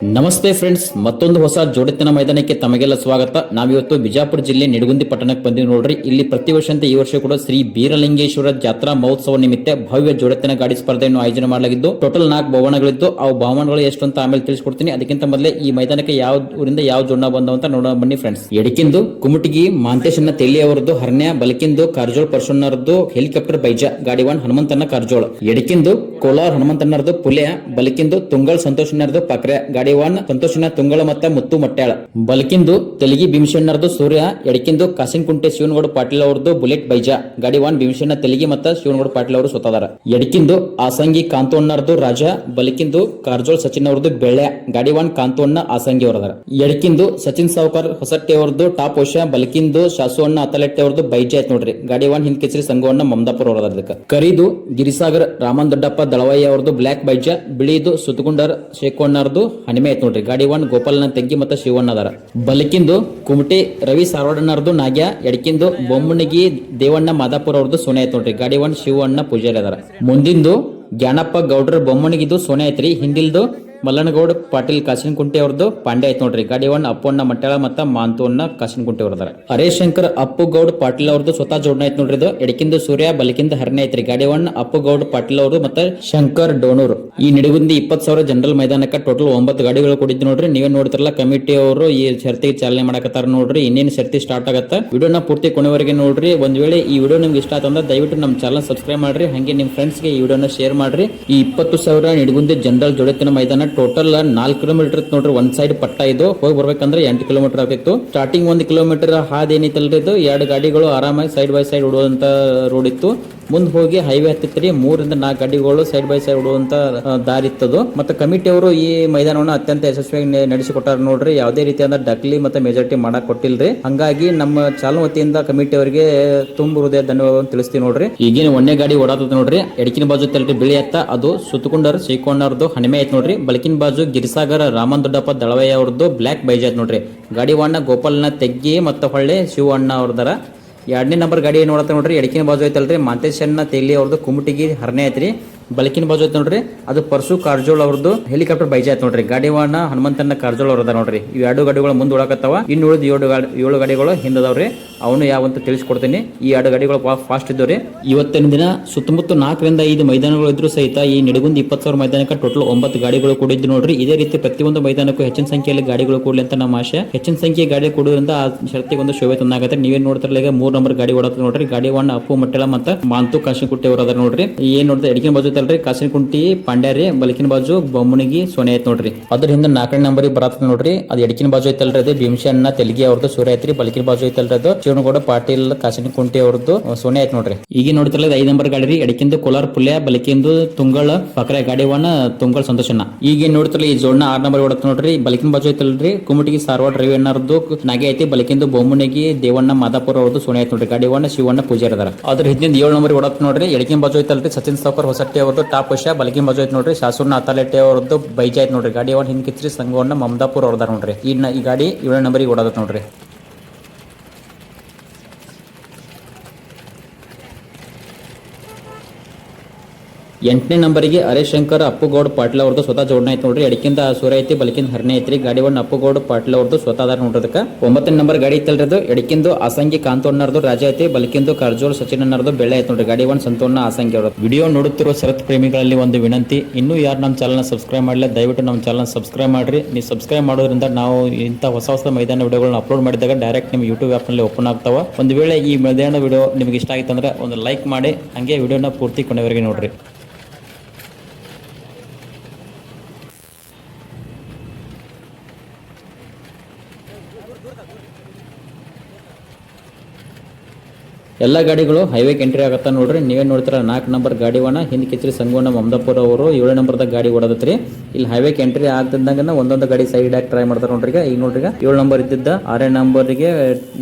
ನಮಸ್ತೆ ಫ್ರೆಂಡ್ಸ್, ಮತ್ತೊಂದು ಹೊಸ ಜೋಡೆತ್ತಿನ ಮೈದಾನಕ್ಕೆ ತಮಗೆಲ್ಲ ಸ್ವಾಗತ. ನಾವಿವತ್ತು ಬಿಜಾಪುರ ಜಿಲ್ಲೆ ನಿಡಗುಂದಿ ಪಟ್ಟಣಕ್ಕೆ ಬಂದಿವಿ ನೋಡ್ರಿ. ಇಲ್ಲಿ ಪ್ರತಿ ವರ್ಷಂತೆ ಈ ವರ್ಷ ಕೂಡ ಶ್ರೀ ಬೀರಲಿಂಗೇಶ್ವರ ಜಾತ್ರಾ ಮಹೋತ್ಸವ ನಿಮಿತ್ತ ಭವ್ಯ ಜೋಡೆತ್ತಿನ ಗಾಡಿ ಸ್ಪರ್ಧೆಯನ್ನು ಆಯೋಜನೆ ಮಾಡಲಾಗಿದ್ದು, ಟೋಟಲ್ 4 ಭವನಗಳಿದ್ದು ಆ ಭವನಗಳು ಎಷ್ಟು ಅಂತ ಆಮೇಲೆ ತಿಳಿಸ್ಕೊಡ್ತೀನಿ. ಅದಕ್ಕಿಂತ ಮೊದಲೇ ಈ ಮೈದಾನಕ್ಕೆ ಯಾವ ಊರಿಂದ ಯಾವ ಜೋಡ ಬಂದವಂತ ನೋಡೋಣ ಬನ್ನಿ ಫ್ರೆಂಡ್ಸ್. ಎಡಕಿಂದು ಕುಮಟಿಗಿ ಮಾಂತೇಶನ್ನ ತೆಲ್ಲಿ ಅವರದ್ದು ಹರ್ನ್ಯ, ಬಲಕಿಂದು ಕಾರ್ಜೋಳ್ ಪರ್ಶನ್ನರದ್ದು ಹೆಲಿಕಾಪ್ಟರ್ ಬೈಜ ಗಾಡಿ 1 ಹನುಮಂತನ ಕಾರ್ಜೋಳ, ಎಡಕಿಂದು ಕೋಲಾರ ಹನುಮಂತನರದ್ದು ಪುಲ್ಯ, ಬಲಕಿಂದು ತುಂಗಳ್ ಸಂತೋಷನರದ್ದು ಪಕ್ರೆ ಗಾಡಿ 1 ಸಂತೋಷನ ತುಂಗಳ ಮತ್ತ ಮುತ್ತು ಮಟ್ಯಾಳ, ಬಲಕಿಂದು ತೆಲಗಿ ಭೀಮಶಣ್ಣರದು ಸೂರ್ಯ, ಎಡಕಿಂದು ಕಾಸಿನಕುಂಟೆ ಶಿವನಗೌಡ ಪಾಟೀಲ್ ಅವರದ್ದು ಬುಲೆಟ್ ಬೈಜಾ ಗಾಡಿ 1 ಭೀಮಶಣ್ಣ ತೆಲಗಿ ಮತ್ತ ಶಿವನಗೌಡ ಪಾಟೀಲ್ ಅವರು ಸೋತಾದಾರ, ಎಡಕಿಂದು ಆಸಂಗಿ ಕಾಂತೋಣ್ಣರದು ರಾಜ, ಬಲಕಿಂದು ಕಾರ್ಜೋಳ್ ಸಚಿನ್ ಅವರದ್ದು ಬೆಳ್ಳೆ ಗಾಡಿ 1 ಕಾಂತೋಣ್ಣ ಆಸಂಗಿ ಅವರದಾರ, ಎಡಕಿಂದು ಸಚಿನ್ ಸಾವ್ಕರ್ ಹೊಸಟ್ಟಿ ಅವರದ್ದು ಟಾಪ್ ಓಷ, ಬಲಕಿಂದು ಶಾಸುವಣ್ಣ ಅತಲೆಟ್ಟಿ ಅವರದ್ದು ಬೈಜಾ ಐತ್ ನೋಡ್ರಿ ಗಾಡಿ 1 ಹಿಂದ್ ಕಿಚರಿ ಸಂಗವಣ್ಣ ಮಮದಾಪುರ ಅವರದಕ್ಕ, ಕರಿದು ಗಿರಿಸಾಗರ್ ರಾಮನ್ ದೊಡ್ಡಪ್ಪ ದಳವಯ್ಯ ಅವರದ್ದು ಬ್ಲಾಕ್ ಬೈಜಾ, ಬಿಳಿದು ಸುತಗುಂಡರ್ ಶೇಖಣ್ಣರದು ಹನಿಮೆ ಐತ್ ನೋಡ್ರಿ ಗಾಡಿ 1 ಗೋಪಾಲನ ತೆಗ್ಗಿ ಮತ್ತೆ ಶಿವಣ್ಣ ಅದಾರ, ಬಲಕಿಂದು ಕುಮಟಿ ರವಿ ಸಾರವಾಡನರದು ನಾಗ್ಯ, ಎಡಕಿಂದು ಬೊಮ್ಮಣಿಗಿ ದೇವಣ್ಣ ಮಾದಾಪುರ ಅವ್ರದ್ದು ಸೋನೆ ಐತ್ ನೋಡ್ರಿ ಗಾಡಿ 1 ಶಿವಣ್ಣ ಪೂಜಾರಿ ಅದಾರ, ಮುಂದಿಂದು ಜ್ಞಾನಪ್ಪ ಗೌಡ್ರ ಬೊಮ್ಮಣಿಗಿದ್ದು ಸೋನೆ ಐತ್ರಿ, ಹಿಂದಿಲ್ದು ಮಲ್ಲನಗೌಡ ಪಾಟೀಲ್ ಕಾಸಿನಕುಂಟೆ ಅವ್ರದ್ದು ಪಾಂಡೆ ಐತ್ ನೋಡ್ರಿ ಗಾಡಿ 1 ಅಪ್ಪಣ್ಣ ಮಟ್ಟಾಳ ಮತ್ತ ಮಾಂತೋಣ್ಣ ಕಾಸಿನಕುಂಟೆ ಅವ್ರದಾರ, ಹರೇಶ್ ಶಂಕರ್ ಅಪ್ಪು ಗೌಡ್ ಪಾಟೀಲ್ ಅವ್ರದ್ದು ಸ್ವತಃ ಜೋಡಣೆ ಐತ್ ನೋಡ್ರಿ ಇದು, ಎಡಕಿಂದು ಸೂರ್ಯ ಬಲಕಿಂದ ಹರ್ನೆ ಐತ್ರಿ ಗಾಡಿ 1 ಅಪ್ಪು ಗೌಡ್ ಪಾಟೀಲ್ ಅವರು ಮತ್ತೆ ಶಂಕರ್ ಡೋಣೂರ್. ಈ ನಿಡಗುಂದಿ 20,000 ಜನರಲ್ ಮೈದಾನಕ್ಕೆ ಟೋಟಲ್ 9 ಗಾಡಿಗಳು ಕೊಡಿದ್ದು ನೋಡ್ರಿ. ನೀವೇ ನೋಡ್ತಿರಲ್ಲ ಕಮಿಟಿ ಅವರು ಈ ಶರ್ತಿಗೆ ಚಾಲನೆ ಮಾಡಕತ್ತಾರ ನೋಡ್ರಿ. ಇನ್ನೇನು ಶರ್ತಿ ಸ್ಟಾರ್ಟ್ ಆಗತ್ತ, ವಿಡಿಯೋನ ಪೂರ್ತಿ ಕೊನೆವರೆಗೆ ನೋಡ್ರಿ. ಒಂದ್ ವೇಳೆ ಈ ವಿಡಿಯೋ ನಿಮ್ಗೆ ಇಷ್ಟ ಆತಂದ್ರೆ ದಯವಿಟ್ಟು ನಮ್ಮ ಚಾನಲ್ ಸಬ್ಸ್ಕ್ರೈಬ್ ಮಾಡ್ರಿ, ಹಂಗೆ ನಿಮ್ ಫ್ರೆಂಡ್ಸ್ ಗೆ ಈ ವಿಡಿಯೋನ ಶೇರ್ ಮಾಡ್ರಿ. ಈ 20,000 ನಿಡಗುಂದಿ ಜನರಲ್ ಜೋಡೆತ್ತಿನ ಮೈದಾನ ಟೋಟಲ್ 4 ಕಿಲೋಮೀಟರ್ ನೋಡ್ರಿ. ಒಂದ್ ಸೈಡ್ ಪಟ್ಟ ಇದು ಹೋಗಿ ಬರ್ಬೇಕಂದ್ರೆ 8 ಕಿಲೋಮೀಟರ್ ಆಗ್ತಿತ್ತು. ಸ್ಟಾರ್ಟಿಂಗ್ 1 ಕಿಲೋಮೀಟರ್ ಹಾದಿ ಏನೈತಲ್ರಿ ಇದು 2 ಗಾಡಿಗಳು ಆರಾಮಾಗಿ ಸೈಡ್ ಬೈ ಸೈಡ್ ಓಡುವಂತ ರೋಡ್ ಇತ್ತು. ಮುಂದ್ ಹೋಗಿ ಹೈವೇ ಹತ್ತಿತ್ರಿ, 3 ರಿಂದ 4 ಗಾಡಿಗಳು ಸೈಡ್ ಬೈ ಸೈಡ್ ಓಡುವಂತ ದಾರಿ ಇತ್ತದು. ಮತ್ತೆ ಕಮಿಟಿ ಅವರು ಈ ಮೈದಾನವನ್ನು ಅತ್ಯಂತ ಯಶಸ್ವಿಯಾಗಿ ನಡೆಸಿಕೊಟ್ಟಾರ ನೋಡ್ರಿ. ಯಾವುದೇ ರೀತಿಯಾದ ಡಕ್ಲಿ ಮತ್ತೆ ಮೆಜಾರಿಟಿ ಮಾಡಕ್ ಕೊಟ್ಟಿಲ್ರಿ. ಹಂಗಾಗಿ ನಮ್ಮ ಚಾಲೂ ವತಿಯಿಂದ ಕಮಿಟಿ ಅವರಿಗೆ ತುಂಬ ಹೃದಯ ಧನ್ಯವಾದ ತಿಳಿಸ್ತೀವಿ ನೋಡ್ರಿ. ಈಗಿನ 1ನೇ ಗಾಡಿ ಓಡಾತದ ನೋಡ್ರಿ. ಎಡಕಿನ ಬಾಜು ತೆಲ್ರಿ ಬಿಳಿ ಎತ್ತ ಅದು ಸುತ್ತಕೊಂಡರ್ ಶೇಖಣ್ಣರದು ಹನಿಮೆ ಐತ್ ನೋಡ್ರಿ. ಬಲಕಿನ ಬಾಜು ಗಿರಿಸಾಗರ ರಾಮನ್ ದೊಡ್ಡಪ್ಪ ದಳವಯ್ಯ ಅವ್ರದ್ದು ಬ್ಲಾಕ್ ಬೈಜ್ ಐತ್ ನೋಡ್ರಿ ಗಾಡಿ 1 ಗೋಪಾಲನ ತೆಗ್ಗಿ ಮತ್ತೆ ಹೊಳ್ಳೆ ಶಿವಣ್ಣ ಅವ್ರದಾರ. 2ನೇ ನಂಬರ್ ಗಾಡಿ ಏನ್ ನೋಡತ್ತ ನೋಡ್ರಿ. ಎಡಕಿನ ಬಾಜು ಐತಲ್ರಿ ಮಾಂತೇಶನ್ನ ತೆಲಿ ಅವ್ರದ್ದು ಕುಮಟಿಗಿ ಹರ್ನೆ ಐತ್ರಿ. ಬಲಕಿನ ಬಾಜು ಐತ್ ನೋಡ್ರಿ ಅದು ಪರ್ಸು ಕಾರ್ಜೋಳ್ ಅವ್ರದ್ದು ಹೆಲಿಕಾಪ್ಟರ್ ಬೈಜ್ ಐತ್ ನೋಡ್ರಿ ಗಾಡಿ 1 ಹನುಮಂತನ ಕಾರ್ಜೋಳ್ ಅವ್ರದ ನೋಡ್ರಿ. ಇವ್ 2 ಗಾಡಿಗಳು ಮುಂದೆ ಓಡಾಕತ್ತಾವ, ಇನ್ನು ಉಳಿದ 7 ಗಾಡಿಗಳು ಹಿಂದದವ್ರಿ. ಅವನು ಯಾವಂತ ತಿಳಿಸ್ಕೊಡ್ತೀನಿ. ಈ 2 ಗಾಡಿಗಳು ಫಾಸ್ಟ್ ಇದ್ದವ್ರಿ. ಇವತ್ತಿನ ದಿನ ಸುತ್ತಮುತ್ತ 4 ರಿಂದ 5 ಮೈದಾನಗಳು ಇದ್ರು ಸಹಿತ ಈ ನಿಡಗುಂದಿ 20,000 ಮೈದಾನಕ್ಕೆ ಟೋಟಲ್ 9 ಗಾಡಿಗಳು ಕೂಡಿದ್ದು ನೋಡ್ರಿ. ಇದೇ ರೀತಿ ಪ್ರತಿಯೊಂದು ಮೈದಾನಕ್ಕೂ ಹೆಚ್ಚಿನ ಸಂಖ್ಯೆಯಲ್ಲಿ ಗಾಡಿಗಳು ಕೂಡಲಿ ಅಂತ ನಮ್ಮ ಆಶೆ. ಹೆಚ್ಚಿನ ಸಂಖ್ಯೆ ಗಾಡಿ ಕೊಡುವುದರಿಂದ ಆ ಶರ್ತಿಗೆ ಒಂದು ಶೋಭೆ ತಂದಾಗತ್ತೆ. ನೀವೇನ್ ನೋಡ್ತಿರಲ್ಲ ಈಗ 3 ನಂಬರ್ ಗಾಡಿ ಓಡಾತ ನೋಡ್ರಿ. ಗಾಡಿ 1 ಅಪ್ಪು ಮಟ್ಟೆಳ ಮತ್ತೆ ಮಾಂತು ಕಾಶಿನಕುಂಟಿ ಅವರು ಅದಾರ ನೋಡ್ರಿ. ಏನ್ ನೋಡ್ತಾರೆ ಎಡಕಿನ ಬಾಜು ಐತಲ್ರಿ ಕಾಶಿನಕುಂಟಿ ಪಾಂಡ್ಯಾರಿ, ಬಲಕಿನ ಬಾಜು ಬೊಮ್ಮಣಿಗಿ ಸೋನೆ ಐತ್ ನೋಡ್ರಿ. ಅದ್ರ ಹಿಂದೆ 4ನೇ ನಂಬರ್ ಬರತ್ತ ನೋಡ್ರಿ. ಅದು ಎಡಕಿನ ಬಾಜು ಐತಲ್ರಿ ಅದು ಭೀಮಶಣ್ಣ ತೆಲಗಿ ಅವ್ರದ್ದು ಸೂರ್ಯ ಐತ್ರಿ. ಬಲಕಿನ ಬಾಜು ಐತಲ್ರಿ ಅದು ಶಿವನಗೌಡ ಪಾಟೀಲ್ ಕಾಶಿನಕುಂಟಿ ಅವ್ರದ್ದು ಸೋನೆ ಐತ್ ನೋಡ್ರಿ. ಈಗ ನೋಡ್ತಿರಲ್ಲ 5 ನಂಬರ್ ಗಾಡಿ ರೀ. ಎಡಕಿಂದು ಕೋಲಾರ ಪುಲ್ಯ, ಬಲಕಿಂದು ತುಂಗಳ ಪಕ್ರೆ ಗಾಡಿ 1 ತುಂಗಳ ಸಂತೋಷನ. ಈಗ ನೋಡ್ತಿರಲ್ಲ ಈ ಜೋಡ್ನ 6 ನಂಬರ್ ಓಡತ್ ನೋಡ್ರಿ. ಬಲಕಿನ ಬಾಜು ಐತಲ್ರಿ ಕುಮಟಿಗಿ ಸಾರವಾಡ ರವಿ ಅಣ್ಣರದ್ದು ನಾಗೆ ಐತಿ. ಬಲಕಿಂದು ಬೊಮ್ಮಣಿಗಿ ದೇವಣ್ಣ ಮಾದಾಪುರ ಅವ್ರದ್ದು ಸೋನೆ ಐತ್ ನೋಡ್ರಿ ಗಾಡಿ 1 ಶಿವಣ್ಣ ಪೂಜಾರಿ ಅದಾರ. ಅದ್ರ ಹಿಂದಿಂದ 7 ನಂಬರ್ ಓಡತ್ ನೋಡ್ರಿ. ಎಡಕಿನ ಬಾಜು ಐತಲ್ರಿ ಸಚಿನ್ ಸಾವ್ಕರ್ ಹೊಸಟ್ಟಿ ಅವ್ರದ್ದು ಟಾಪ್ ವಶ. ಬಲಕಿನ ಬಾಜು ಐತ್ ನೋಡ್ರಿ ಶಾಸೂರ್ನ ಅತಲೆಟ್ಟಿ ಅವ್ರದ್ದು ಬೈಜ್ ಐತ್ ನೋಡ್ರಿ ಗಾಡಿ 1 ಹಿಂದ್ ಕಿಚ್ರಿ ಸಂಗವಣ್ಣ ಮಮದಾಪುರ ಅವ್ರದಾರ ನೋಡ್ರಿ. ಈ ಗಾಡಿ 7 ನಂಬರಿಗೆ ಓಡಾದತ್ ನೋಡ್ರಿ. 8ನೇ ನಂಬರಿಗೆ ಹರೇಶ್ ಶಂಕರ್ ಅಪ್ಪು ಗೌಡ್ ಪಾಟೀಲ್ ಅವ್ರದ್ದು ಸ್ವತಃ ಜೋಡಣೆ ಐತ್ ನೋಡ್ರಿ. ಎಡಕಿಂದ ಸೂರ್ಯ ಐತಿ, ಬಲಕಿಂದ ಹರ್ನೆ ಐತ್ರಿ. ಗಾಡಿ 1 ಅಪ್ಪು ಗೌಡ್ ಪಾಟೀಲ್ ಅವ್ರದ್ದು ಸ್ವತಃ ಅದಾರ ನೋಡ್ರದಕ್ಕ. 9ನೇ ನಂಬರ್ ಗಾಡಿ ಇತ್ತಲ್ರಿ ಅದು ಎಡಕಿಂದು ಆಸಂಗಿ ಕಾಂತೋಣ್ಣರದು ರಾಜ ಐತಿ. ಬಲಕಿಂದು ಕಾರ್ಜೋಳ್ ಸಚಿನ್ ಅನ್ನರದು ಬೆಳ್ಳೆ ಐತ್ ನೋಡ್ರಿ ಗಾಡಿ 1 ಸಂತೋಣ್ಣ ಆಸಂಗಿ ಅವರು. ವಿಡಿಯೋ ನೋಡುತ್ತಿರುವ ಶರತ್ ಪ್ರೇಮಿಗಳಲ್ಲಿ ಒಂದು ವಿನಂತಿ, ಇನ್ನೂ ಯಾರು ನಮ್ಮ ಚಾನಲ್ ಸಬ್ಸ್ಕ್ರೈಬ್ ಮಾಡಲಿಲ್ಲ ದಯವಿಟ್ಟು ನಮ್ಮ ಚಾನಲ್ ಸಬ್ಸ್ಕ್ರೈಬ್ ಮಾಡ್ರಿ. ನೀವು ಸಬ್ಸ್ಕ್ರೈಬ್ ಮಾಡೋದ್ರಿಂದ ನಾವು ಇಂಥ ಹೊಸ ಮೈದಾನ ವಿಡಿಯೋಗಳನ್ನ ಅಪ್ಲೋಡ್ ಮಾಡಿದಾಗ ಡೈರೆಕ್ಟ್ ನಿಮ್ಮ ಯೂಟ್ಯೂಬ್ ಆಪ್ ನಲ್ಲಿ ಓಪನ್ ಆಗ್ತಾವ. ಒಂದು ವೇಳೆ ಈ ಮೈದಾನ ವಿಡಿಯೋ ನಿಮಗೆ ಇಷ್ಟ ಆಯ್ತು ಅಂದ್ರೆ ಒಂದು ಲೈಕ್ ಮಾಡಿ, ಹಂಗೆ ವಿಡಿಯೋನ ಪೂರ್ತಿ ಕೊನೆವರೆಗೆ ನೋಡ್ರಿ. ಎಲ್ಲ ಗಾಡಿಗಳು ಹೈವೇಗೆ ಎಂಟ್ರಿ ಆಗತ್ತಾ ನೋಡ್ರಿ. ನೀವೇ ನೋಡ್ತೀರ 4 ನಂಬರ್ ಗಾಡಿ 1 ಹಿಂದ್ ಕಿಚ್ರಿ ಸಂಗವಣ್ಣ ಮಮದಾಪುರ ಅವರು 7 ನಂಬರ್ದ ಗಾಡಿ ಓಡದತ್ರಿ. ಇಲ್ಲಿ ಹೈವೇಗೆ ಎಂಟ್ರಿ ಆಗ್ತಿದ್ದಂಗ ಒಂದೊಂದು ಗಾಡಿ ಸೈಡ್ ಆಗಿ ಟ್ರೈ ಮಾಡ್ತಾರ ನೋಡ್ರಿ. ಈಗ ನೋಡ್ರಿ 7 ನಂಬರ್ ಇದ್ದಿದ್ದ 6ನೇ ನಂಬರ್ಗೆ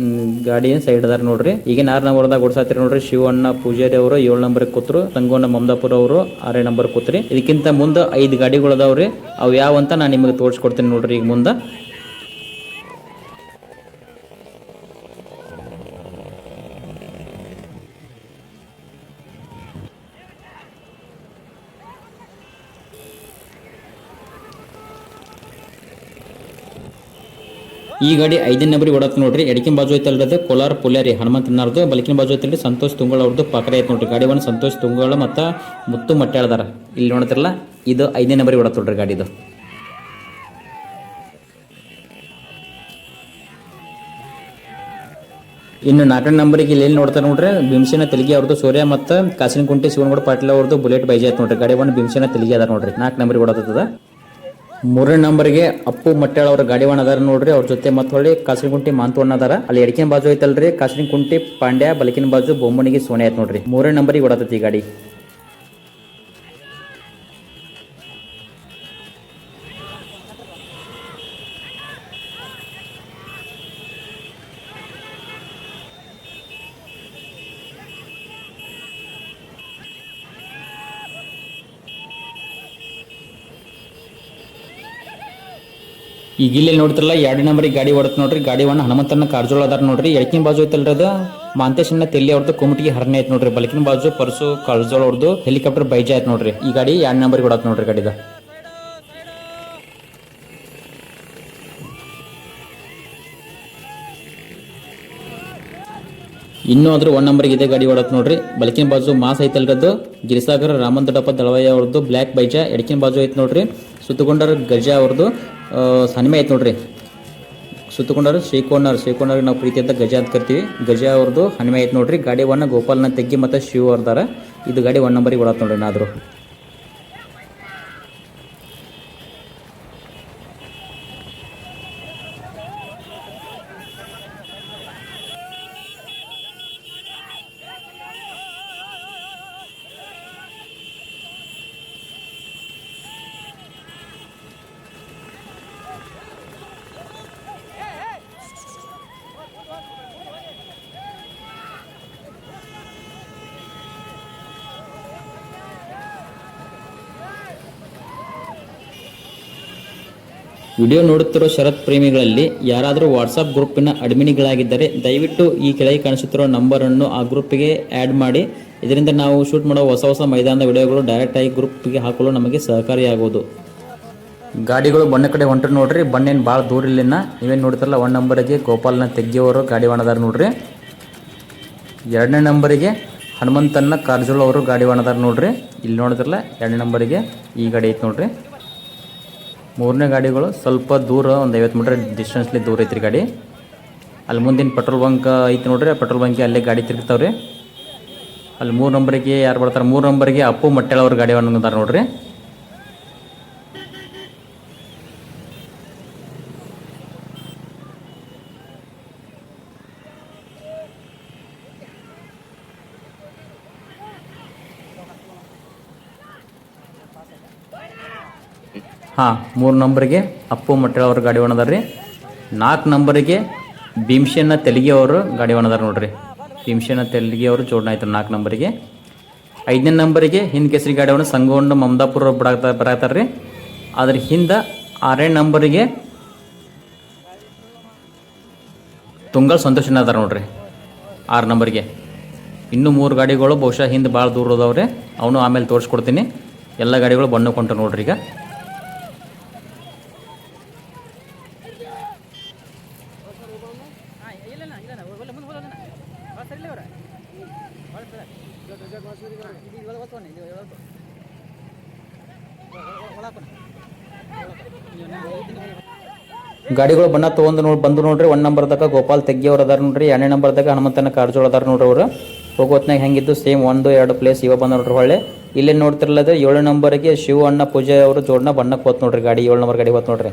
ಗಾಡಿ ಸೈಡ್ ಅದಾರ ನೋಡ್ರಿ. ಈಗ 6 ನಂಬರ್ದಾಗ ಓಡಿಸಾತಿರಿ ನೋಡ್ರಿ. ಶಿವಣ್ಣ ಪೂಜಾರಿ ಅವರು 7 ನಂಬರ್ ಕೂತ್ರು, ಸಂಗವಣ್ಣ ಮಮದಾಪುರ ಅವರು 6ನೇ ನಂಬರ್ ಕೂತ್ರಿ. ಇದಕ್ಕಿಂತ ಮುಂದೆ 5 ಗಾಡಿಗಳು ಅದಾವ್ರಿ. ಅವು ಯಾವಂತ ನಾನು ನಿಮಗೆ ತೋರಿಸ್ಕೊಡ್ತೀನಿ ನೋಡ್ರಿ ಈಗ ಮುಂದೆ. ಈ ಗಾಡಿ 5ನೇ ನಂಬರ್ ಓಡಾತ್ ನೋಡ್ರಿ. ಎಡಕಿನ ಬಾಜು ಐತಲ್ರಿ ಕೋಲಾರ ಪುಲ್ಯಾರಿ ಹನುಮಂತನಾರ್ದು, ಬಲಕಿನ ಬಾಜು ಐತಲ್ರಿ ಸಂತೋಷ್ ತುಂಗಳ ಅವ್ರದ್ದು ಪಾಕರೆ ಐತೆ ನೋಡ್ರಿ. ಗಾಡಿ ಒಂದು ಸಂತೋಷ್ ತುಂಗಳ ಮತ್ತು ಮುತ್ತು ಮಟ್ಟಾಳದಾರ ಇಲ್ಲಿ ನೋಡ್ತಿರಲ್ಲ. ಇದು 5ನೇ ನಂಬರ್ ಓಡಾತ್ ನೋಡ್ರಿ ಗಾಡಿದು. ಇನ್ನು 4ನೇ ನಂಬರಿಗೆ ಇಲ್ಲಿ ನೋಡ್ತಾರೆ ನೋಡ್ರಿ ಭೀಮಸೇನ ತೆಲಗಿ ಅವ್ರದ್ದು ಸೂರ್ಯ ಮತ್ತು ಕಾಸಿನಕುಂಟಿ ಶಿವನಗೌಡ ಪಾಟೀಲ್ ಅವ್ರದ್ದು ಬುಲೆಟ್ ಬೈಜ್ ಆಯ್ತು ನೋಡ್ರಿ. ಗಾಡಿ ಒಂದು ಭೀಮಸೇನ ತೆಲಗಿ ಅದಾರ ನೋಡ್ರಿ. 4 ನಂಬರ್ ಓಡಾತದ. 3ನೇ ನಂಬರ್ಗೆ ಅಪ್ಪು ಮಟ್ಟಾಳ ಅವ್ರ ಗಾಡಿ ಒಣ ಅದಾರ ನೋಡ್ರಿ. ಅವ್ರ ಜೊತೆ ಮತ್ತೆ ಹೊಳ್ಳಿ ಕಾಸಿನಕುಂಟಿ ಮಾಂತವಣ್ಣ ಅದಾರ. ಅಲ್ಲಿ ಎಡಕಿನ ಬಾಜು ಐತಲ್ರಿ ಕಾಸಿನಕುಂಟಿ ಪಾಂಡ್ಯ, ಬಲಕಿನ ಬಾಜು ಬೊಮ್ಮನಿಗೆ ಸೋನೆ ಆಯ್ತು ನೋಡ್ರಿ. 3ನೇ ನಂಬರಿಗೆ ಓಡಾತತಿ ಈ ಗಾಡಿ. ಈಗ ಇಲ್ಲಿ ನೋಡ್ತಿರಲ್ಲ 2ನೇ ನಂಬರಿಗೆ ಗಾಡಿ ಓಡತ್ ನೋಡ್ರಿ. ಗಾಡಿ ಒಣ ಹನುಮಂತನ ಕಾರ್ಜೋಳ ಅದಾರ ನೋಡ್ರಿ. ಎಡಕಿನ ಬಾಜು ಐತಲ್ರಿ ಅದು ಮಾಂತೇಶನ್ನ ತೆಲ್ಲಿ ಅವ್ರದ್ದು ಕುಮಟಿಗೆ ಹರನೆ ಐತ್ ನೋಡ್ರಿ. ಬಲಕಿನ ಬಾಜು ಪರ್ಸು ಕಾರ್ಜೋಳ ಅವ್ರದ್ದು ಹೆಲಿಕಾಪ್ಟರ್ ಬೈಜ್ ಆಯ್ತು ನೋಡ್ರಿ. ಈ ಗಾಡಿ 2ನೇ ನಂಬರಿಗೆ ಓಡತ್ ನೋಡ್ರಿ ಗಾಡಿದ. ಇನ್ನೂ ಆದ್ರೂ 1 ನಂಬರ್ಗೆ ಇದೇ ಗಾಡಿ ಓಡತ್ ನೋಡ್ರಿ. ಬಲಕಿನ ಬಾಜು ಮಾಸ್ ಐತಲ್ರದ್ದು ಗಿರಿಸಾಗರ ರಾಮಂತಡಪ್ಪ ದಳವಯ್ಯ ಅವ್ರದ್ದು ಬ್ಲ್ಯಾಕ್ ಬೈಜ. ಎಡಕಿನ ಬಾಜು ಐತ್ ನೋಡ್ರಿ ಸುತ್ತಕೊಂಡರ ಗಜ ಅವ್ರದ್ದು ಹನಿಮೆ ಐತೆ ನೋಡ್ರಿ. ಸುತ್ತಕೊಂಡರು ಶ್ರೀಕೋಣರ್ ನಾವು ಪ್ರೀತಿಯಂತ ಗಜ ಅಂತ ಕರಿತೀವಿ. ಗಜ ಅವ್ರದ್ದು ಹನಿಮೆ ಐತೆ ನೋಡ್ರಿ. ಗಾಡಿ ಒನ್ನ ಗೋಪಾಲನ ತೆಗ್ಗಿ ಮತ್ತು ಶಿವ ಅವ್ರದಾರ. ಇದು ಗಾಡಿ 1 ನಂಬರಿಗೆ ಓಡತ್ ನೋಡ್ರಿ. ಏನಾದ್ರು ವಿಡಿಯೋ ನೋಡುತ್ತಿರೋ ಶರತ್ ಪ್ರೇಮಿಗಳಲ್ಲಿ ಯಾರಾದರೂ ವಾಟ್ಸಪ್ ಗ್ರೂಪಿನ ಅಡ್ಮಿನಿಗಳಾಗಿದ್ದರೆ ದಯವಿಟ್ಟು ಈ ಕೆಳಗೆ ಕಾಣಿಸುತ್ತಿರೋ ನಂಬರನ್ನು ಆ ಗ್ರೂಪಿಗೆ ಆ್ಯಡ್ ಮಾಡಿ. ಇದರಿಂದ ನಾವು ಶೂಟ್ ಮಾಡೋ ಹೊಸ ಮೈದಾನದ ವಿಡಿಯೋಗಳು ಡೈರೆಕ್ಟಾಗಿ ಗ್ರೂಪ್ಗೆ ಹಾಕಲು ನಮಗೆ ಸಹಕಾರಿಯಾಗುವುದು. ಗಾಡಿಗಳು ಬಣ್ಣ ಕಡೆ ಹೊಂಟ್ರಿ ನೋಡ್ರಿ. ಬಣ್ಣೇನು ಭಾಳ ದೂರ ಇಲ್ಲಿನ. ನೀವೇನು ನೋಡ್ತಾರಲ್ಲ 1 ನಂಬರಿಗೆ ಗೋಪಾಲನ ತೆಗ್ಗಿಯವರು ಗಾಡಿ ಒಣದಾರ ನೋಡ್ರಿ. 2ನೇ ನಂಬರಿಗೆ ಹನುಮಂತನ ಕಾರ್ಜೋಳ ಅವರು ಗಾಡಿ ಒಣದಾರ ನೋಡ್ರಿ. ಇಲ್ಲಿ ನೋಡಿದ್ರಲ್ಲ 2ನೇ ನಂಬರಿಗೆ ಈ ಗಾಡಿ ಐತೆ ನೋಡ್ರಿ. 3ನೇ ಗಾಡಿಗಳು ಸ್ವಲ್ಪ ದೂರ ಒಂದು 50 ಮೀಟರ್ ಡಿಸ್ಟೆನ್ಸ್ಲಿ ದೂರ ಐತ್ರಿ ಗಾಡಿ. ಅಲ್ಲಿ ಮುಂದಿನ ಪೆಟ್ರೋಲ್ ಬಂಕ್ ಐತೆ ನೋಡ್ರಿ. ಪೆಟ್ರೋಲ್ ಬಂಕಿಗೆ ಅಲ್ಲೇ ಗಾಡಿ ತಿರುಗ್ತಾವ್ರಿ. ಅಲ್ಲಿ 3 ನಂಬರಿಗೆ ಯಾರು ಬರ್ತಾರೆ? 3 ನಂಬರಿಗೆ ಅಪ್ಪು ಮಟ್ಟಾಳ ಅವ್ರ ಗಾಡಿ ಒಣಗಿದಾರ ನೋಡ್ರಿ. ಹಾಂ, 3 ನಂಬರಿಗೆ ಅಪ್ಪು ಮಟ್ಟಾಳ ಅವ್ರ ಗಾಡಿ ಒಣದಾರ ರೀ. 4 ನಂಬರಿಗೆ ಭೀಮಸೇನ ತೆಲಗಿ ಅವರು ಗಾಡಿ ಒಣದಾರ ನೋಡ್ರಿ. ಭೀಮಸೇನ ತೆಲಗಿ ಅವರು ಜೋಡಣೆ ಆಯ್ತು 4 ನಂಬರಿಗೆ. 5ನೇ ನಂಬರಿಗೆ ಹಿಂದ್ ಕೇಸರಿ ಗಾಡಿ ಒಣ ಸಂಗೋಂಡ ಮಮದಾಪುರ ಬರಾತಾರ ರೀ. ಅದ್ರ ಹಿಂದೆ 6ನೇ ನಂಬರಿಗೆ ತುಂಗಳ ಸಂತೋಷನ ಅದಾರ ನೋಡ್ರಿ 6 ನಂಬರ್ಗೆ. ಇನ್ನೂ 3 ಗಾಡಿಗಳು ಬಹುಶಃ ಹಿಂದೆ ಭಾಳ ದೂರ ಅದಾವ್ರಿ. ಅವನು ಆಮೇಲೆ ತೋರಿಸ್ಕೊಡ್ತೀನಿ. ಎಲ್ಲ ಗಾಡಿಗಳು ಬಣ್ಣ ಕೊಂಟ ನೋಡ್ರಿ. ಈಗ ಗಾಡಿಗಳು ಬಣ್ಣ ತೊಗೊಂಡು ಬಂದು ನೋಡ್ರಿ. 1 ನಂಬರ್ದಾಗ ಗೋಪಾಲ್ ತೆಗ್ಗಿ ಅವ್ರು ಅದಾರ ನೋಡ್ರಿ. 2ನೇ ನಂಬರ್ದಾಗ ಹನುಮಂತನ ಕಾರ್ಜೋಳ ಅದಾರ ನೋಡ್ರಿ. ಅವರು ಹೋಗೋತ್ನಾಗ ಹೆಂಗಿದ್ದು ಸೇಮ್ 1, 2 ಪ್ಲೇಸ್ ಇವ ಬಂದ ನೋಡ್ರಿ. ಹೊಳ್ಳೆ ಇಲ್ಲೇ ನೋಡ್ತಿರಲ್ಲದ 7ನೇ ನಂಬರಿಗೆ ಶಿವ ಅಣ್ಣ ಪೂಜೆ ಅವರು ಜೋಡಣೆ ಬಣ್ಣಕ್ಕೆ ಹೋತ್ ನೋಡ್ರಿ. ಗಾಡಿ 7 ನಂಬರ್ ಗಾಡಿ ಹೋತ್ ನೋಡ್ರಿ.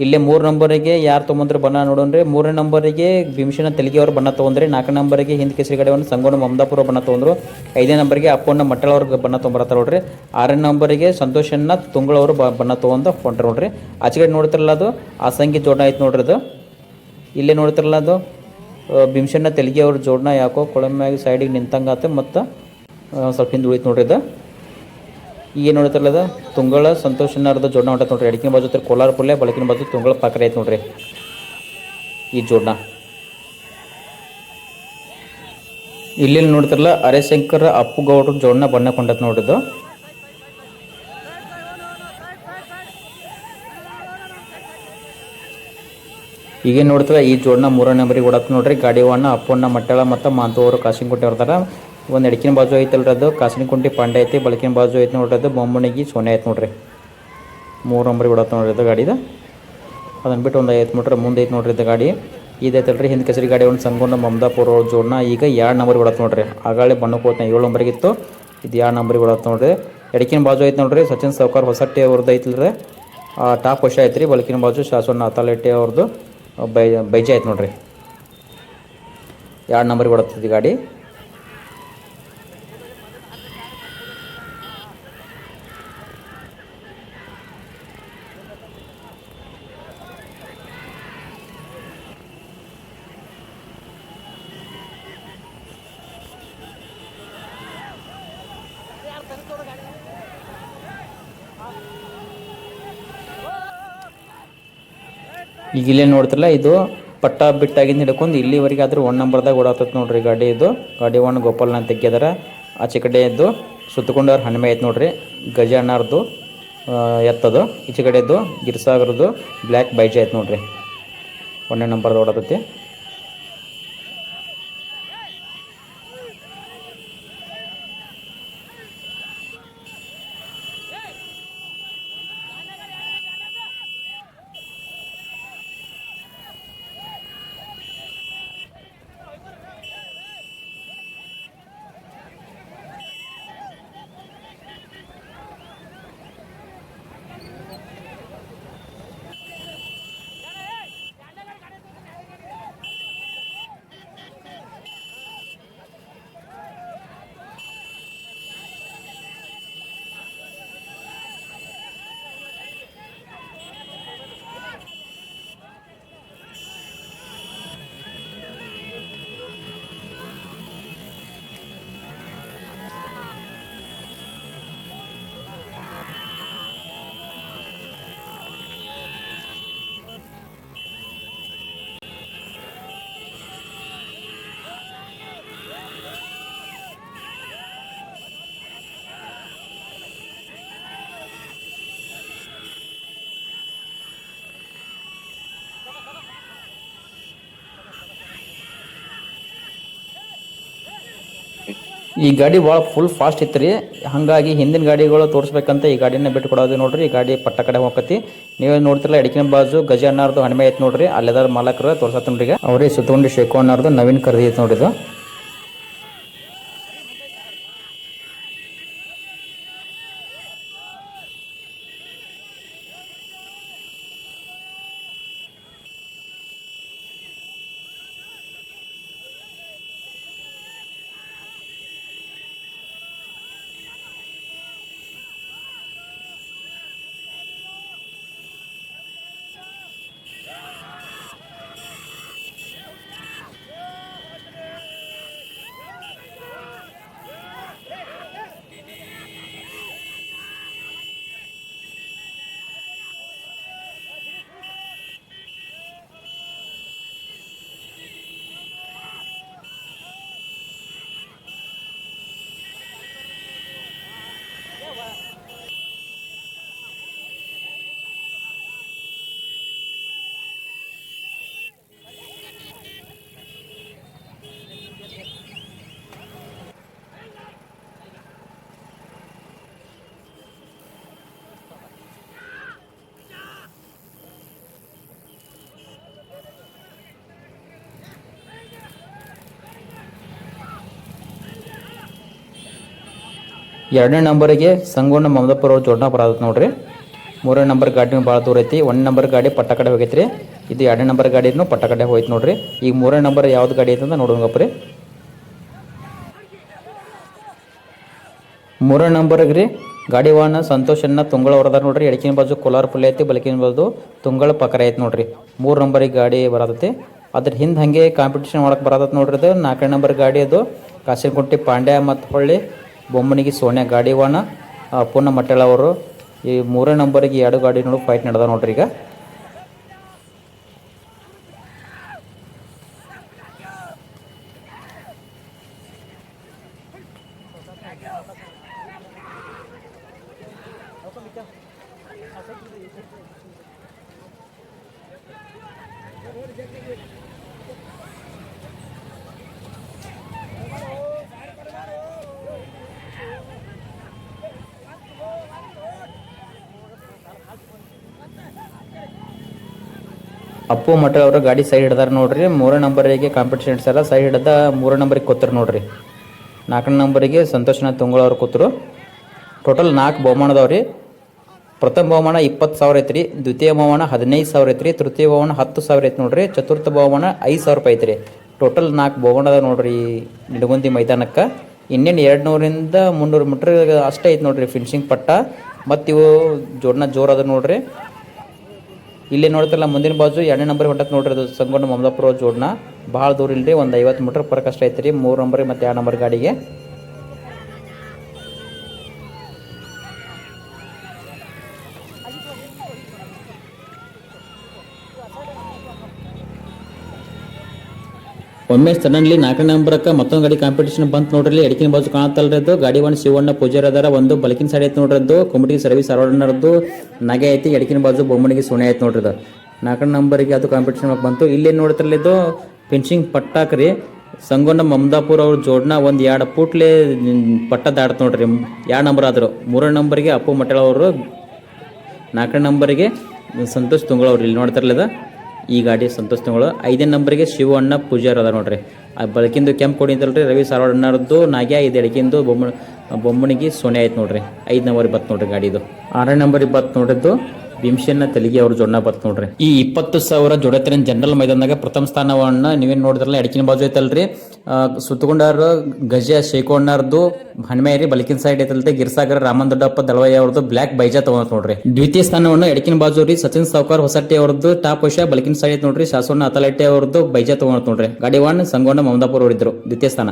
ಇಲ್ಲೇ 3 ನಂಬರಿಗೆ ಯಾರು ತೊಗೊಂಡ್ರೆ ಬಣ್ಣ ನೋಡೋಣ್ರಿ. 3ನೇ ನಂಬರಿಗೆ ಭೀಮಸೇನ ತೆಲಗಿ ಅವ್ರು ಬಣ್ಣ ತೊಗೊಂಡ್ರಿ. 4ನೇ ನಂಬರಿಗೆ ಹಿಂದ್ ಕೇಸರಿ ಗಾಡಿ ಸಂಗೋಣ ಮಮದಾಪುರ ಬಣ್ಣ ತೊಗೊಂಡ್ರು. 5ನೇ ನಂಬರಿಗೆ ಅಪ್ಪಣ್ಣ ಮಟ್ಟಾಳ ಅವ್ರಿಗೆ ಬಣ್ಣ ತೊಗೊಂಬರ್ತಾರ ನೋಡ್ರಿ. 6ನೇ ನಂಬರಿಗೆ ಸಂತೋಷನ್ನ ತುಂಗಳವರು ಬಣ್ಣ ತೊಗೊಂಡು ಹೊಂಟ್ರಿ ನೋಡ್ರಿ. ಆಚೆಗಡೆ ನೋಡ್ತಿರಲ್ಲ ಅದು ಆಸಂಗಿ ಜೋಡಣೆ ಆಯ್ತು ನೋಡ್ರಿ. ಅದು ಇಲ್ಲೇ ನೋಡ್ತಿರಲ್ಲ ಅದು ಭೀಮಸೇನ ತೆಲಗಿ ಅವ್ರ ಜೋಡಣೆ ಯಾಕೋ ಕೊಳಮ್ಯಾಗಿ ಸೈಡಿಗೆ ನಿಂತಂಗಾತ ಮತ್ತು ಸ್ವಲ್ಪ ಹಿಂದೆ ಉಳಿತು ನೋಡ್ರಿ. ಇದು ಈಗ ನೋಡ್ತಿರಲ್ಲ ತುಂಗಳ ಸಂತೋಷನಾರ್ದ ಜೋಡಣೆ ಹೊಂಟೈತೆ ನೋಡ್ರಿ. ಎಡಕಿನ ಬಾಜು ಕೋಲಾರ ಪುಲ್ಯ, ಬಲಕಿನ ಬಾಜು ತುಂಗಳ ಪಾಕರೆ ಐತೆ ನೋಡ್ರಿ ಈ ಜೋಡಣೆ. ಇಲ್ಲಿ ನೋಡ್ತಿರಲ್ಲ ಹರೇಶಂಕರ್ ಅಪ್ಪು ಗೌಡ್ರ ಜೋಡಣೆ ಬಣ್ಣ ಕೊಂಡೈತೆ ನೋಡ್ರಿದು. ಈಗೇನು ನೋಡ್ತದೆ ಈ ಜೋಡನ 3ನೇ ನಂಬರಿಗೆ ಓಡತ್ತೆ ನೋಡ್ರಿ. ಗಾಡಿ ಒನ್ನ ಅಪ್ಪಣ್ಣ ಮಟ್ಟಳ ಮತ್ತು ಮಾಂತು ಅವರು ಕಾಸಿನಕುಂಟೆ ಇರ್ತಾರೆ. ಒಂದು ಎಡಕಿನ ಬಾಜು ಐತಲ್ರಿ ಅದು ಕಾಸಿನಕುಂಟಿ ಪಾಂಡೆ ಐತಿ, ಬಲಕಿನ ಬಾಜು ಐತಿ ನೋಡ್ರಿ ಅದು ಬೊಮ್ಮನಿಗೆ ಸೋನೆ ಐತೆ ನೋಡ್ರಿ. 3 ನಂಬರಿಗೆ ಓಡತ್ತೆ ನೋಡ್ರಿ ಅದು ಗಾಡಿದ. ಅದನ್ನು ಬಿಟ್ಟು ಒಂದು 5 ಮೀಟ್ರ್ ಮುಂದೆ ಐತೆ ನೋಡ್ರಿ ಇದು ಗಾಡಿ. ಇದೈತಲ್ರಿ ಹಿಂದೆ ಕೆಸರಿ ಗಾಡಿ ಒಂದು ಸಂಗೊಂಡ ಮಮದಾಪುರ ಜೋಡನ ಈಗ 2 ನಂಬರಿಗೆ ಓಡತ್ತೆ ನೋಡ್ರಿ. ಆಗಾಳೆ ಬಣ್ಣಕ್ಕೆ ಹೋಗ್ತಾನೆ 7 ನಂಬರಿಗಿತ್ತು, ಇದು 2 ನಂಬರಿಗೆ ಓಡತ್ತೆ ನೋಡ್ರಿ. ಎಡಕಿನ ಬಾಜು ಐತೆ ನೋಡ್ರಿ ಸಚಿನ್ ಸಾವ್ಕಾರ್ ಹೊಸಟ್ಟಿ ಅವ್ರದ್ದು ಐತಿಲ್ರಿ, ಟಾಪ್ ವರ್ಷ ಐತ್ರಿ. ಬಲಕಿನ ಬಾಜು ಶಾಸನ ಅತಾಲೆಟ್ಟಿ ಅವ್ರದ್ದು ಬೈಜ ಐತೆ ನೋಡ್ರಿ. 2 ನಂಬರಿಗೆ ಓಡತ್ತದ ಗಾಡಿ. ಈಗ ಇಲ್ಲೇ ನೋಡ್ತಿರಲ್ಲ ಇದು ಪಟ್ಟ ಬಿಟ್ಟಾಗಿಂದ ಹಿಡ್ಕೊಂಡು ಇಲ್ಲಿವರೆಗೆ ಆದರೂ 1 ನಂಬರ್ದಾಗ ಓಡಾತತ್ ನೋಡ್ರಿ ಗಾಡಿ. ಇದು ಗಾಡಿ 1 ಗೋಪಾಲ್ನ ತೆಗ್ಯದಾರ. ಆಚೆ ಕಡೆ ಇದ್ದು ಸುತ್ತಕೊಂಡವ್ರು ಹನುಮೆ ಐತೆ ನೋಡ್ರಿ, ಗಜ ಅಣ್ಣಾರ್ದು ಎತ್ತದು. ಈಚೆ ಕಡೆ ಇದ್ದು ಗಿರ್ಸಾಗರದು ಬ್ಲ್ಯಾಕ್ ಬೈಜ್ ಐತೆ ನೋಡ್ರಿ. 1ನೇ ನಂಬರ್ದು ಓಡಾತತಿ. ಈ ಗಾಡಿ ಭಾಳ ಫುಲ್ ಫಾಸ್ಟ್ ಇತ್ತು ರೀ, ಹಾಗಾಗಿ ಹಿಂದಿನ ಗಾಡಿಗಳು ತೋರಿಸ್ಬೇಕಂತ ಈ ಗಾಡಿನ ಬಿಟ್ಟು ಕೊಡೋದು ನೋಡ್ರಿ. ಈ ಗಾಡಿ ಪಟ್ಟ ಕಡೆ ಹೋಗತಿ. ನೀವೇ ನೋಡ್ತಿರಲ್ಲ ಎಡಕಿನ ಬಾಜು ಗಜ ಅಣ್ಣಾರ್ದು ಹನುಮೆ ಐತೆ ನೋಡ್ರಿ, ಅಲ್ಲೆದಾರ ಮಾಲಕರು ತೋರ್ಸತ್ತನ್ರಿ. ಈಗ ಅವ್ರೇ ಸುತ್ತಕೊಂಡು ಶೇಖು ಅಣ್ಣಾರ್ದು ನವೀನ್ ಖರೀದಿ ಐತೆ ನೋಡಿದು. ಎರಡನೇ ನಂಬರಿಗೆ ಸಂಗೋಣ ಮಮದಾಪುರ ಅವ್ರು ಜೋಡಣಾ ಬರತ್ತೆ ನೋಡ್ರಿ. 3ನೇ ನಂಬರ್ ಗಾಡಿ ಭಾಳ ದೂರ ಐತಿ. 1 ನಂಬರ್ ಗಾಡಿ ಪಟ್ಟ ಕಡೆ ಹೋಗೈತ್ರಿ. ಇದು 2ನೇ ನಂಬರ್ ಗಾಡಿನೂ ಪಟ್ಟ ಕಡೆ ಹೋಯ್ತು ನೋಡ್ರಿ. ಈಗ 3ನೇ ನಂಬರ್ ಯಾವ್ದು ಗಾಡಿ ಐತೆ ಅಂತ ನೋಡೋಣಪ್ಪ ರೀ. 3ನೇ ನಂಬರ್ಗೆ ರೀ ಗಾಡಿ ವಾಹನ ಸಂತೋಷನ್ನ ತುಂಗಳ ಹೊರದಾರ ನೋಡ್ರಿ. ಎಡಕಿನ ಬಾಜು ಕೋಲಾರ ಪುಲ್ಲೆ ಐತಿ, ಬಲಕಿನ ಬಾಜು ತುಂಗಳ ಪಕರ ಐತಿ ನೋಡ್ರಿ. 3 ನಂಬರಿಗೆ ಗಾಡಿ ಬರತೈತಿ. ಅದ್ರ ಹಿಂದೆ ಹಾಗೆ ಕಾಂಪಿಟೇಷನ್ ಮಾಡಕ್ಕೆ ಬರತೈತಿ ನೋಡ್ರಿ. ಅದು 4ನೇ ನಂಬರ್ ಗಾಡಿ ಅದು ಕಾಸಿನಕುಂಟಿ ಪಾಂಡ್ಯ ಮತ್ತು ಹೊಳ್ಳಿ ಬೊಮ್ಮನಿಗೆ ಸೋನ್ಯಾ ಗಾಡಿ ವಾಹನ ಪೂರ್ಣ ಮಟ್ಟೆಳ ಅವರು. ಈ 3ನೇ ನಂಬರಿಗೆ 2 ಗಾಡಿ ನೋಡಿ ಫೈಟ್ ನಡೆದ ನೋಡ್ರಿ. ಈಗ ಅಪ್ಪು ಮಠ ಅವರು ಗಾಡಿ ಸೈಡ್ ಹಿಡ್ದಾರ ನೋಡ್ರಿ. 3ನೇ ನಂಬರಿಗೆ ಕಾಂಪಿಟೇಷನ್ಸ್ ಎಲ್ಲ ಸೈಡ್ ಹಿಡ್ದ 3ನೇ ನಂಬರಿಗೆ ಕೂತರು ನೋಡ್ರಿ. 4ನೇ ನಂಬರಿಗೆ ಸಂತೋಷನಾಥ್ ತುಂಗಳ ಅವ್ರು ಕೂತರು. ಟೋಟಲ್ 4 ಬಹುಮಾನದವ್ರಿ. ಪ್ರಥಮ ಬಹುಮಾನ 20,000 ಐತ್ರಿ, ದ್ವಿತೀಯ ಬಹುಮಾನ 15,000 ಐತ್ರಿ, ತೃತೀಯ ಬಹುಮಾನ 10,000 ಐತಿ ನೋಡ್ರಿ, ಚತುರ್ಥ ಬಹುಮಾನ 5,000 ರೂಪಾಯಿ ಐತ್ರಿ. ಟೋಟಲ್ 4 ಬಹುಮಾನದ ನೋಡ್ರಿ ನಿಡಗುಂದಿ ಮೈದಾನಕ್ಕೆ. ಇನ್ನೇನು 200ರಿಂದ 300 ಮೀಟ್ರ್ ಅಷ್ಟೇ ಐತಿ ನೋಡ್ರಿ ಫಿನಿಶಿಂಗ್ ಪಟ್ಟ. ಮತ್ತು ಇವು ಜೋಡಣ ಜೋರು ಅದ ನೋಡ್ರಿ. ಇಲ್ಲಿ ನೋಡ್ತಿರಲ್ಲ ಮುಂದಿನ ಬಾಜು 2ನೇ ನಂಬರ್ ಹೊಂಟತ್ ನೋಡ್ರಿ, ಅದು ಸಂಗೊಂಡ ಮಮದಾಪುರ ಜೋಡಣ. ಭಾಳ ದೂರ ಇಲ್ರಿ, ಒಂದು 50 ಮೀಟ್ರ್ ಫರಕ್ ಅಷ್ಟೇ ಐತ್ರಿ 3 ನಂಬರ್ ಮತ್ತು 2 ನಂಬರ್ ಗಾಡಿಗೆ. ಒಮ್ಮೆ ಸಡನ್ಲಿ 4ನೇ ನಂಬರ್ಕ್ಕೆ ಮತ್ತೊಂದು ಗಾಡಿ ಕಾಂಪಿಟೇಷನ್ ಬಂತು ನೋಡ್ರಿ. ಎಡಕಿನ ಬಾಜು ಕಾಣತ್ತಲ್ರಿ ಅದು ಗಾಡಿ. ಒಂದು ಶಿವಣ್ಣ ಪೂಜಾರಿ ಅದಾರ, ಒಂದು ಬಲಕಿನ ಸೈಡ್ ಐತೆ ನೋಡ್ರಿ. ಅದು ಕುಮಟಿಗೆ ಸರ್ವಿಸ್ ಅರವಣ್ಣರದ್ದು ನಗೆ ಐತಿ. ಎಡಕಿನ ಬಾಜು ಬೊಮ್ಮನಿಗೆ ಸೋನೆ ಐತೆ ನೋಡ್ರಿ. ಅದು 4ನೇ ನಂಬರಿಗೆ ಅದು ಕಾಂಪಿಟೇಷನ್ ಬಂತು. ಇಲ್ಲೇನು ನೋಡ್ತಿರಲ್ಲ ಇದು ಫಿನಿಶಿಂಗ್ ಪಟ್ಟಾಕ್ರಿ ಸಂಗೊಂಡ ಮಮದಾಪುರ ಅವ್ರ ಜೋಡಣ. ಒಂದು 2 ಫೂಟ್ಲೆ ಪಟ್ಟ ದಾಡ್ತು ನೋಡ್ರಿ. 2 ನಂಬರ್ ಆದರು. 3ನೇ ನಂಬರಿಗೆ ಅಪ್ಪು ಮಠಳ ಅವರು, 4ನೇ ನಂಬರಿಗೆ ಸಂತೋಷ್ ತುಂಗಳ ಅವ್ರು. ಇಲ್ಲಿ ನೋಡ್ತಿರಲ್ಲ ಇದು ಈ ಗಾಡಿ ಸಂತೋಷ್ ತುಂಗಳು. 5ನೇ ನಂಬರಿಗೆ ಶಿವಣ್ಣ ಪೂಜಾರಿ ಅದ ನೋಡ್ರಿ. ಆ ಬಳಕಿಂದು ಕೆಂಪು ಕೊಡಿ ಅಂತಲ್ರಿ ರವಿ ಸಾರವಣ್ಣರದ್ದು ನಾಗ್ಯ. ಇದು ಎಡಕಿಂದು ಬೊಮ್ಮನಿಗೆ ಸೋನೆ ಆಯ್ತು ನೋಡ್ರಿ. 5 ನಂಬರಿಗೆ ಬತ್ತು ನೋಡ್ರಿ ಗಾಡಿದು. 6ನೇ ನಂಬರಿಗೆ ಬತ್ತು ನೋಡಿದ್ದು ಭೀಮಶನ್ನ ತೆಲಿಗೆ ಅವ್ರ ಜೋಡಣ ಬತ್ತು ನೋಡ್ರಿ. ಈ 20,000 ಜೋಡತ್ತಿನ ಜನರಲ್ ಮೈದಾನದಾಗ ಪ್ರಥಮ ಸ್ಥಾನವನ್ನ ನೀವೇನು ನೋಡಿದ್ರಲ್ಲ ಎಡಕಿನ ಬಾಜು ಐತಲ್ರಿ. ಸುತ್ತಕೊಂಡಾರ ಗಜ ಶೇಖಣ್ಣರ್ದು ಹಣ್ಮೇರಿ. ಬಲಕಿನ ಸೈಡ್ ಐತಲ್ರಿ ಗಿರ್ಸಾಗರ ರಾಮನ್ ದೊಡ್ಡಪ್ಪ ದಳವಯ್ಯ ಅವ್ರದ್ದು ಬ್ಲಾಕ್ ಬೈಜಾ ತಗೊಂಡ್ ನೋಡ್ರಿ. ದ್ವಿತೀಯ ಸ್ಥಾನವನ್ನು ಎಡಕಿನ ಬಾಜು ರೀ ಸಚಿನ್ ಸಾವ್ಕಾರ್ ಹೊಸಟ್ಟಿ ಅವ್ರದ್ದು ಟಾಪ್ ವಶ. ಬಲಕಿನ ಸೈಡ್ ಐತೆ ನೋಡ್ರಿ ಶಾಸನ ಅತಲಟ್ಟೆ ಅವ್ರದ್ದು ಬೈಜಾ ತಗೊಂಡ್ ನೋಡ್ರಿ. ಗಾಡಿ 1 ಸಂಗೊಂಡ ಮಮದಾಪುರ ಅವರಿದ್ರು ದ್ವಿತೀಯ ಸ್ಥಾನ.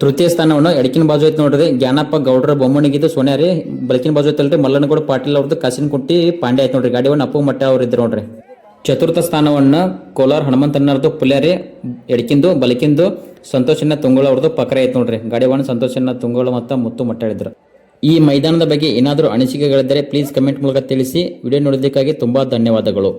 ತೃತೀಯ ಸ್ಥಾನವನ್ನು ಎಡಕಿನ ಬಾಜು ಐತೆ ನೋಡ್ರಿ ಜ್ಞಾನಪ್ಪ ಗೌಡ್ರ ಬೊಮ್ಮನಿಗಿದ್ದು ಸೋನ್ಯಾ ರೀ. ಬಲಕಿನ ಬಾಜು ಐತಲ್ರಿ ಮಲ್ಲನಗೌಡ ಪಾಟೀಲ್ ಅವ್ರದ್ದು ಕಾಸಿನಕುಂಟಿ ಪಾಂಡೆ ಐತೆ ನೋಡ್ರಿ. ಗಾಡಿ 1 ಅಪ್ಪು ಮಟ್ಟ ಅವ್ರು ಇದ್ರು ನೋಡ್ರಿ. ಚತುರ್ಥ ಸ್ಥಾನವನ್ನು ಕೋಲಾರ ಹನುಮಂತಣ್ಣರದು ಪುಲ್ಯಾರಿ. ಎಡಕಿಂದು ಬಲಕಿಂದು ಸಂತೋಷನ್ನ ತುಂಗೋಳ ಅವ್ರದ್ದು ಪಕರೆ ಐತೆ ನೋಡ್ರಿ. ಗಾಡಿ 1 ಸಂತೋಷನ್ನ ತುಂಗೋಳ ಮತ್ತು ಮುತ್ತು ಮಟ್ಟಾಡಿದ್ರು. ಈ ಮೈದಾನದ ಬಗ್ಗೆ ಏನಾದರೂ ಅನಿಸಿಕೆಗಳಿದ್ದರೆ ಪ್ಲೀಸ್ ಕಮೆಂಟ್ ಮೂಲಕ ತಿಳಿಸಿ. ವಿಡಿಯೋ ನೋಡೋದಕ್ಕಾಗಿ ತುಂಬಾ ಧನ್ಯವಾದಗಳು.